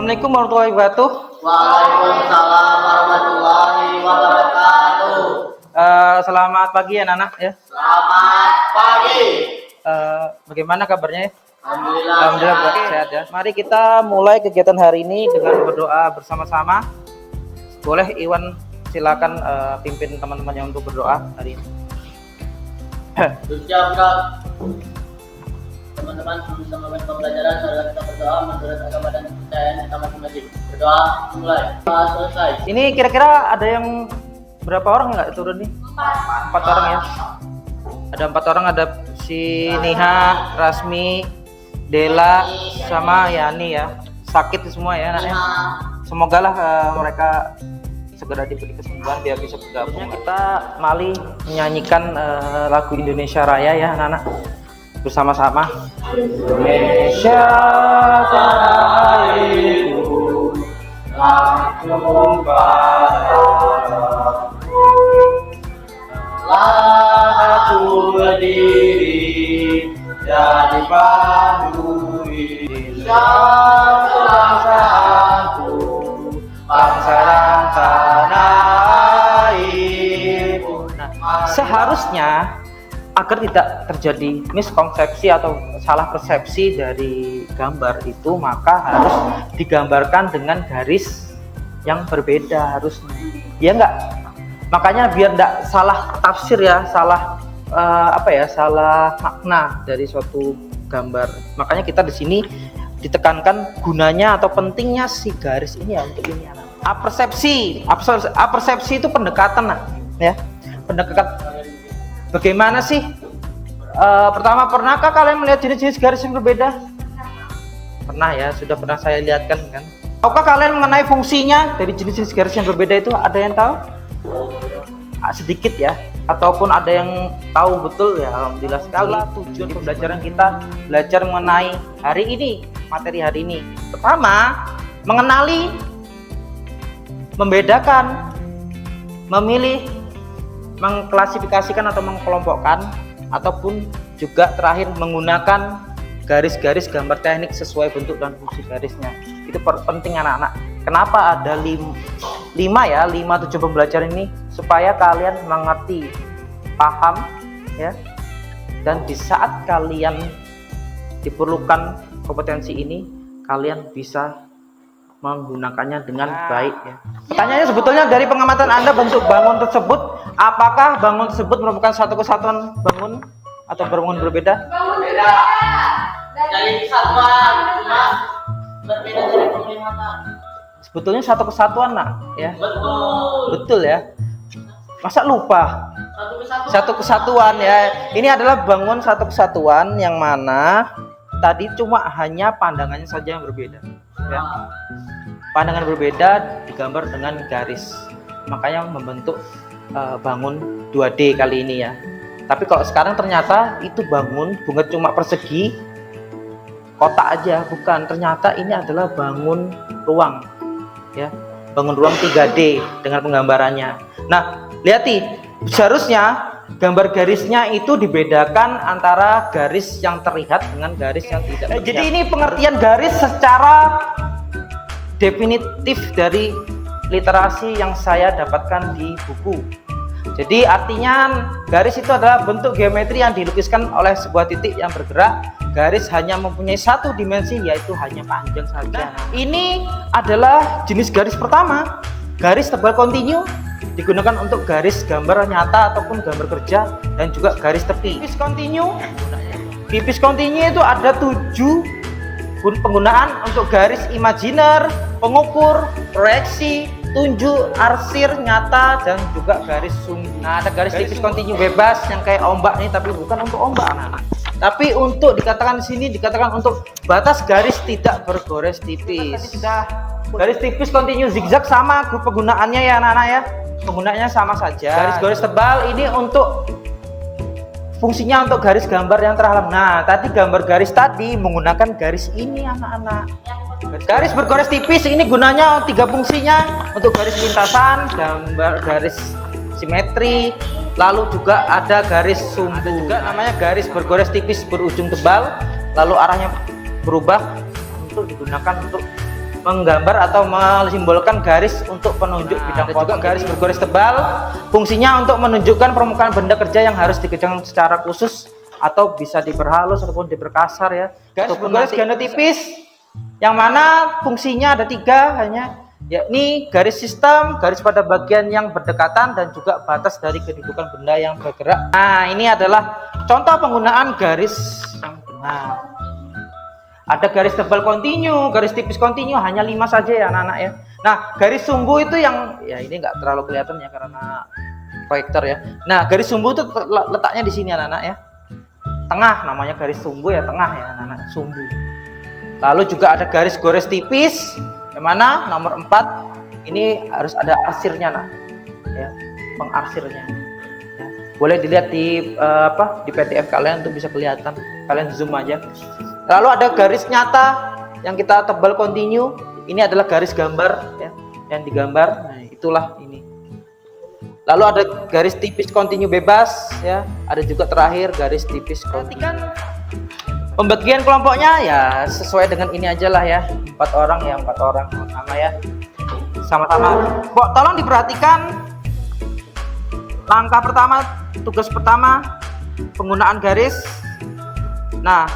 Assalamualaikum warahmatullahi wabarakatuh. Waalaikumsalam warahmatullahi wabarakatuh. Selamat pagi ya anak ya. Selamat pagi. Bagaimana kabarnya ya? Alhamdulillah Sehat ya. Mari kita mulai kegiatan hari ini dengan berdoa bersama-sama. Boleh Iwan silakan pimpin teman-temannya untuk berdoa hari ini. Ucapkan teman-teman bersama pembelajaran, saudara kita berdoa menurut agama dan kepercayaan kita masing-masing. Berdoa mulai. Selesai. Ini kira-kira ada yang berapa orang nggak turun nih? Empat orang ya. Ada 4 orang, ada si Niha, Rasmi, Dela, sama Yani ya. Sakit semua ya anaknya. Semoga lah mereka segera diberi kesembuhan biar bisa bergabung. Kita Mali menyanyikan lagu Indonesia Raya ya anak-anak bersama-sama. Indonesia tanahku, aku aku berdiri jadi pandu bangsaku, bangsa dan tanah airku. Nah, seharusnya agar tidak terjadi miskonsepsi atau salah persepsi dari gambar itu, maka harus digambarkan dengan garis yang berbeda harusnya, ya enggak? Makanya biar enggak salah tafsir ya, salah salah makna dari suatu gambar. Makanya kita di sini ditekankan gunanya atau pentingnya si garis ini ya untuk ini anak. Apersepsi itu pendekatan ya, pendekatan. Bagaimana sih? Pertama, pernahkah kalian melihat jenis-jenis garis yang berbeda? Pernah ya, sudah pernah saya lihatkan kan. Tahukah kalian mengenai fungsinya dari jenis-jenis garis yang berbeda itu? Ada yang tahu? Sedikit ya, ataupun ada yang tahu betul ya, alhamdulillah sekali. Tujuan pembelajaran kita belajar mengenai hari ini, materi hari ini. Pertama, mengenali, membedakan, memilih, mengklasifikasikan atau mengkelompokkan, ataupun juga terakhir menggunakan garis-garis gambar teknik sesuai bentuk dan fungsi garisnya. Itu penting anak-anak. Kenapa ada 5 tujuan pembelajaran ini? Supaya kalian mengerti, paham ya, dan di saat kalian diperlukan kompetensi ini, kalian bisa menggunakannya dengan baik ya. Pertanyaannya sebetulnya dari pengamatan Anda bentuk bangun tersebut, apakah bangun tersebut merupakan satu kesatuan bangun atau bangun berbeda? Berbeda. Dari kesatuan, cuma berbeda dari penglihatan. Sebetulnya satu kesatuan nak ya. Betul ya. Masa lupa? Satu kesatuan ya. Ini adalah bangun satu kesatuan yang mana tadi cuma hanya pandangannya saja yang berbeda ya. Pandangan berbeda digambar dengan garis, makanya membentuk bangun 2D kali ini ya. Tapi kalau sekarang ternyata itu bangun bukan cuma persegi kotak aja, bukan, ternyata ini adalah bangun ruang ya, bangun ruang 3D dengan penggambarannya. Nah, lihat nih, seharusnya gambar garisnya itu dibedakan antara garis yang terlihat dengan garis yang tidak terlihat. Jadi ini pengertian garis secara definitif dari literasi yang saya dapatkan di buku. Jadi artinya garis itu adalah bentuk geometri yang dilukiskan oleh sebuah titik yang bergerak. Garis hanya mempunyai satu dimensi, yaitu hanya panjang saja. Ini adalah jenis garis pertama, garis tebal kontinu, digunakan untuk garis gambar nyata ataupun gambar kerja, dan juga garis tepi. Tipis kontinu, tipis kontinu itu ada 7 penggunaan untuk garis imajiner, pengukur, proyeksi, tunjuk, arsir, nyata, dan juga garis sumbu. Nah, ada garis tipis kontinu bebas yang kayak ombak nih, tapi bukan untuk ombak anak-anak. Tapi untuk dikatakan di sini dikatakan untuk batas garis tidak bergores tipis. Garis tipis kontinu zigzag sama penggunaannya ya anak-anak ya. Penggunaannya sama saja. Garis-garis tebal ini untuk fungsinya untuk garis gambar yang terhalang. Nah, tadi gambar garis tadi menggunakan garis ini anak-anak. Garis bergores tipis ini gunanya 3 fungsinya, untuk garis lintasan, gambar garis simetri, lalu juga ada garis sumbu. Ada juga namanya garis bergores tipis berujung tebal, lalu arahnya berubah untuk digunakan untuk menggambar atau mensimbolkan garis untuk penunjuk bidang foto. Juga garis bergaris tebal, fungsinya untuk menunjukkan permukaan benda kerja yang harus dikejang secara khusus atau bisa diperhalus ataupun diperkasar ya. Garis bergaris ganda tipis, yang mana fungsinya ada 3 hanya, yakni garis sistem, garis pada bagian yang berdekatan, dan juga batas dari kedudukan benda yang bergerak. Nah, ini adalah contoh penggunaan garis yang benar. Ada garis tebal kontinu, garis tipis kontinu, hanya 5 saja ya anak-anak ya. Nah, garis sumbu itu yang ya ini nggak terlalu kelihatan ya karena proyektor ya. Nah, garis sumbu itu letaknya di sini anak-anak ya. Tengah, namanya garis sumbu ya, tengah ya anak-anak, sumbu. Lalu juga ada garis gores tipis, yang mana nomor 4 ini harus ada arsirnya nak, ya, pengarsirnya. Ya. Boleh dilihat di di PDF kalian untuk bisa kelihatan, kalian zoom aja. Lalu ada garis nyata yang kita tebal kontinu, ini adalah garis gambar ya, yang digambar. Nah, itulah ini. Lalu ada garis tipis kontinu bebas ya, ada juga terakhir garis tipis kontinu. Perhatikan pembagian kelompoknya ya sesuai dengan ini aja lah ya, 4 orang ya, 4 orang sama ya, sama-sama. Tolong diperhatikan langkah pertama, tugas pertama penggunaan garis. Nah,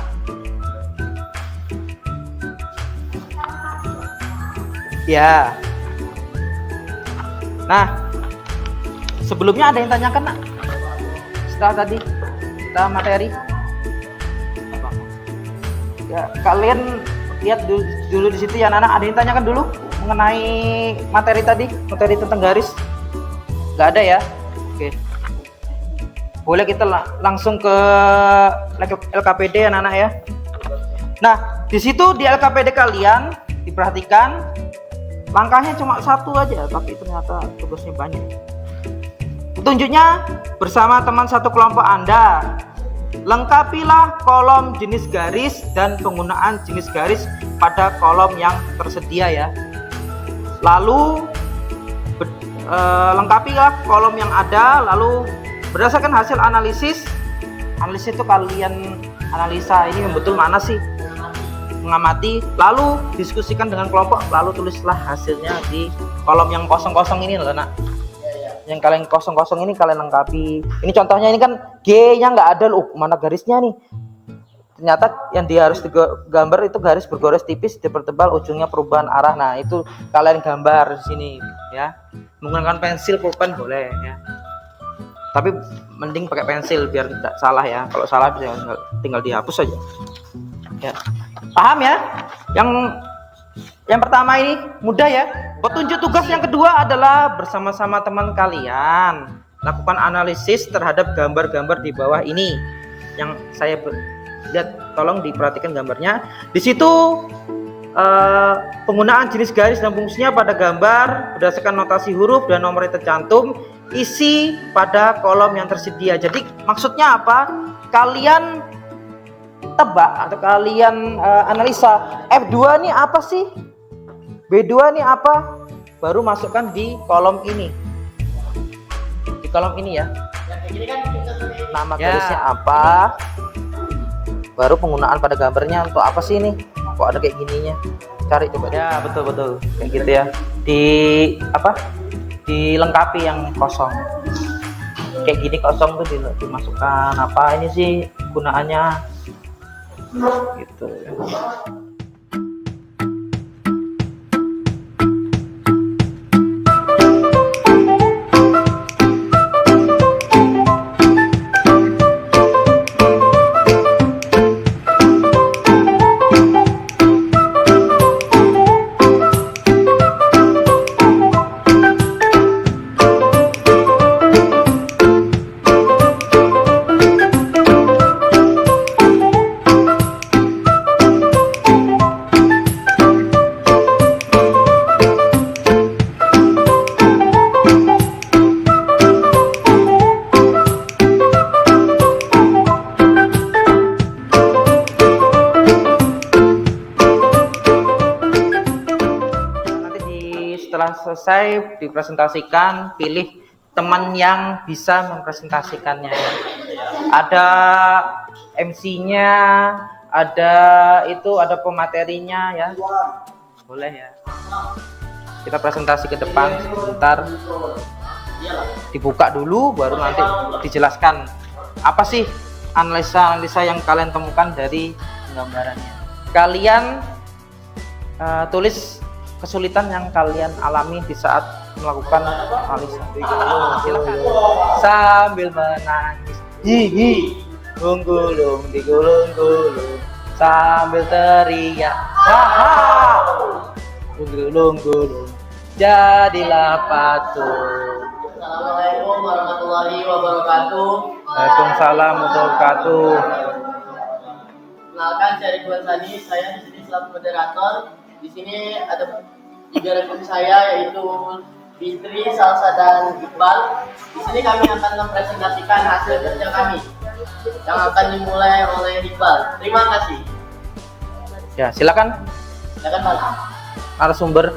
ya. Nah, sebelumnya ada yang tanyakan nak? Setelah tadi kita materi. Ya, kalian lihat dulu di situ ya anak-anak. Ada yang tanyakan dulu mengenai materi tadi, materi tentang garis? Gak ada ya? Oke. Boleh kita langsung ke LKPD anak-anak ya. Nah, di situ di LKPD kalian diperhatikan langkahnya cuma 1 aja, tapi ternyata tugasnya banyak. Petunjuknya bersama teman satu kelompok Anda. Lengkapilah kolom jenis garis dan penggunaan jenis garis pada kolom yang tersedia ya. Lalu lengkapilah kolom yang ada, lalu berdasarkan hasil analisis itu kalian analisa ini yang betul mana sih, mengamati, lalu diskusikan dengan kelompok, lalu tulislah hasilnya di kolom yang kosong-kosong ini loh nak. Yang kalian kosong-kosong ini kalian lengkapi. Ini contohnya, ini kan G-nya nggak ada loh, mana garisnya nih? Ternyata yang dia harus digambar itu garis bergaris tipis dipertebal, ujungnya perubahan arah. Nah, itu kalian gambar di sini ya. Menggunakan pensil pulpen boleh ya. Tapi mending pakai pensil biar tidak salah ya. Kalau salah bisa tinggal dihapus saja. Ya. Paham ya? Yang pertama ini mudah ya. Petunjuk tugas yang kedua adalah bersama-sama teman kalian lakukan analisis terhadap gambar-gambar di bawah ini yang saya lihat. Tolong diperhatikan gambarnya. Di situ penggunaan jenis garis dan fungsinya pada gambar berdasarkan notasi huruf dan nomor yang tercantum, isi pada kolom yang tersedia. Jadi maksudnya apa? Kalian tebak atau kalian analisa F2 ini apa sih, B2 ini apa, baru masukkan di kolom ini, di kolom ini ya. Nama garisnya apa, baru penggunaan pada gambarnya untuk apa sih ini, kok ada kayak gininya, cari coba ya. Betul kayak gitu ya, dilengkapi yang kosong kayak gini, kosong tuh dimasukkan apa ini sih gunaannya gitu. Setelah selesai dipresentasikan, pilih teman yang bisa mempresentasikannya. Ada MC-nya, ada pematerinya ya. Boleh ya. Kita presentasi ke depan sebentar. Dibuka dulu baru nanti dijelaskan apa sih analisa yang kalian temukan dari gambarannya. Kalian tulis kesulitan yang kalian alami di saat melakukan analisa. Silakan. Sambil menangis, hihi, gulung digulung-gulung, sambil teriak, haha, gulung-gulung, jadilah patung. Assalamualaikum warahmatullahi wabarakatuh. Waalaikumsalam warahmatullahi wabarakatuh. Kenalkan, saya Ridwan Sani. Saya di sini selaku moderator. Di sini ada 3 rekan saya, yaitu Fitri, Salsa, dan Iqbal. Di sini kami akan mempresentasikan hasil kerja kami yang akan dimulai oleh Iqbal. Terima kasih. Ya, silakan Silakan, Pak. narasumber.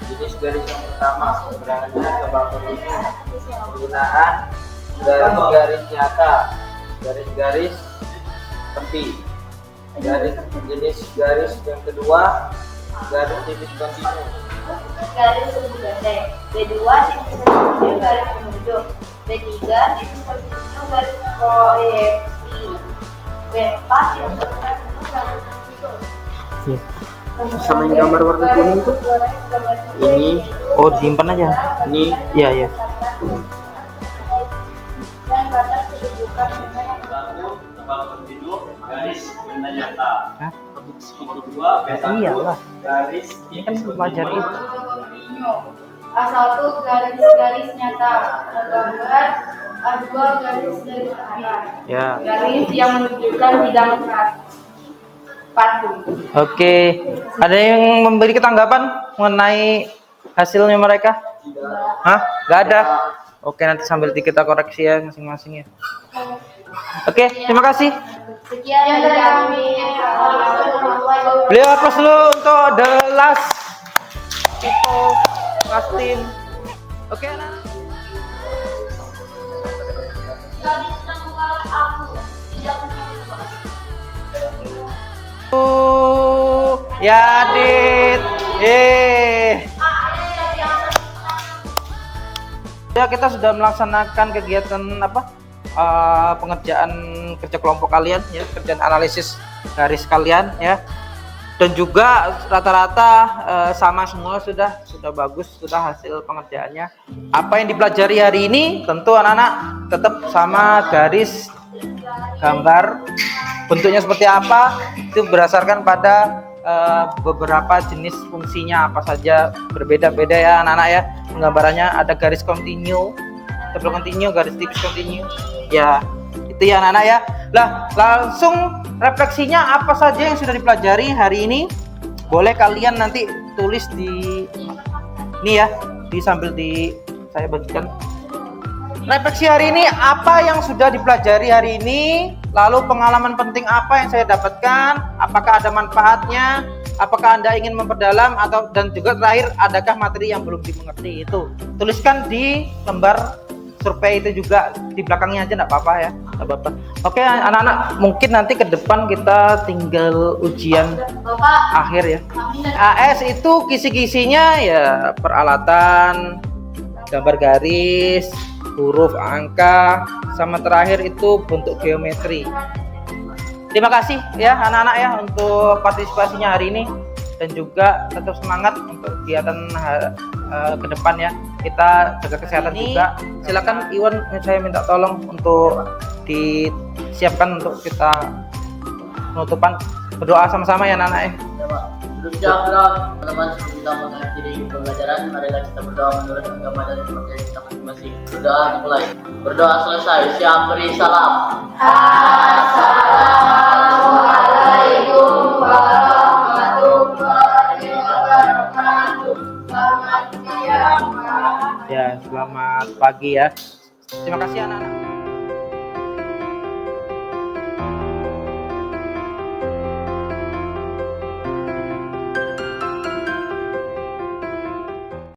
Jenis garis yang pertama sebenarnya kebangun ini penggunaan garis-garis nyata, garis-garis tepi. Jenis garis yang kedua garis titik kontinu. Garis sudut pendek. B2 titik kontinu garis penunjuk. B3 titik kontinu garis proyeksi. B4 titik kontinu garis penunjuk. Sama yang gambar warna kuning itu ini, Oh, disimpan aja. ini Iya, iya. Dan batas kedudukan dengan Garis benda nyata. Hah? Kedua, Iyalah. garis Ini kan pelajar itu. A1 garis-garis nyata. Gambar A2 garis-garis tengah. Ya. Garis yang menunjukkan bidang patung. Oke. Ada yang memberi tanggapan mengenai hasilnya mereka? Hah? Gak ada. Oke, nanti sambil kita koreksi ya masing-masing ya. Oke, terima kasih. Sekian dari kami. Beliau applause dulu untuk the last people, last team. Oke, anak. Ya, Dit. Ya, kita sudah melaksanakan kegiatan apa? Pengerjaan kerja kelompok kalian ya, kerjaan analisis garis kalian ya. Dan juga rata-rata sama semua, sudah bagus, sudah hasil pengerjaannya. Apa yang dipelajari hari ini tentu anak-anak tetap sama garis, gambar, bentuknya seperti apa itu berdasarkan pada beberapa jenis fungsinya apa saja, berbeda-beda ya anak-anak ya. Penggambarannya ada garis kontinu, double kontinu, garis tipis kontinu ya, itu ya anak-anak ya. Lah, langsung refleksinya apa saja yang sudah dipelajari hari ini, boleh kalian nanti tulis di ini ya, sambil saya bagikan. Refleksi hari ini apa yang sudah dipelajari hari ini, lalu pengalaman penting apa yang saya dapatkan, apakah ada manfaatnya, apakah Anda ingin memperdalam, dan juga terakhir adakah materi yang belum dimengerti. Itu tuliskan di lembar survei itu juga, di belakangnya aja, enggak apa-apa ya, enggak apa-apa. Oke anak-anak, mungkin nanti ke depan kita tinggal ujian akhir ya. AS itu kisi-kisinya ya peralatan, gambar garis, huruf, angka, sama terakhir itu bentuk geometri. Terima kasih ya anak-anak ya untuk partisipasinya hari ini, dan juga tetap semangat untuk kegiatan ke depan ya. Kita jaga kesehatan juga. Silakan Iwan, saya minta tolong untuk disiapkan untuk kita penutupan. Berdoa sama-sama ya anak-anak ya. Berdoa, teman-teman, sebelum kita mengakhiri pembelajaran, marilah kita berdoa menurut agama dan kepercayaan kita masing-masing. Berdoa dimulai. Berdoa selesai. Siap, beri salam. Assalamualaikum warahmatullahi wabarakatuh. Selamat siang. Ya, selamat pagi ya. Terima kasih anak-anak.